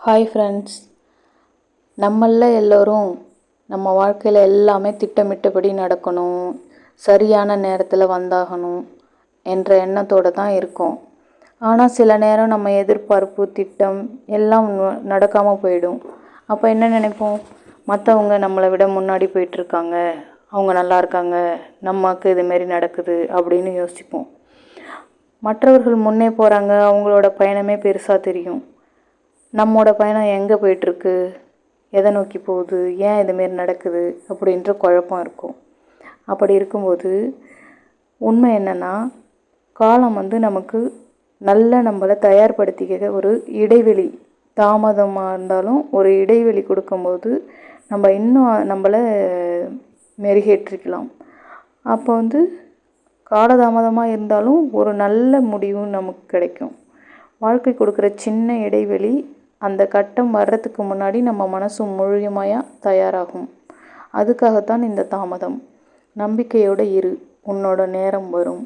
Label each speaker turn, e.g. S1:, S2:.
S1: Hi friends. நம்மளில் எல்லோரும் நம்ம வாழ்க்கையில் எல்லாமே திட்டமிட்டபடி நடக்கணும், சரியான நேரத்தில் வந்தாகணும் என்ற எண்ணத்தோடு தான் இருக்கோம். ஆனால் சில நேரம் நம்ம எதிர்பார்ப்பு திட்டம் எல்லாம் நடக்காமல் போயிடும். அப்போ என்ன நினைப்போம், மற்றவங்க நம்மளை விட முன்னாடி போயிட்டுருக்காங்க, அவங்க நல்லா இருக்காங்க, நமக்கு இதுமாரி நடக்குது அப்படின்னு யோசிப்போம். மற்றவர்கள் முன்னே போகிறாங்க, அவங்களோட பயணமே பெருசாக தெரியும். நம்மோட பயணம் எங்கே போயிட்டுருக்கு, எதை நோக்கி போகுது, ஏன் இதுமாரி நடக்குது அப்படின்ற குழப்பம் இருக்கும். அப்படி இருக்கும்போது உண்மை என்னென்னா, காலம் நமக்கு நம்மளை தயார்படுத்திக்க ஒரு இடைவெளி, தாமதமாக இருந்தாலும் ஒரு இடைவெளி கொடுக்கும்போது நம்ம இன்னும் நம்மளை மெருகேற்றிக்கலாம். அப்போ காலதாமதமாக இருந்தாலும் ஒரு நல்ல முடிவு நமக்கு கிடைக்கும். வாழ்க்கை கொடுக்குற சின்ன இடைவெளி அந்த கட்டம் வர்றதுக்கு முன்னாடி நம்ம மனசு முழுமையாக தயாராகும். அதுக்காகத்தான் இந்த தாமதம். நம்பிக்கையோடு இரு, உன்னோட நேரம் வரும்.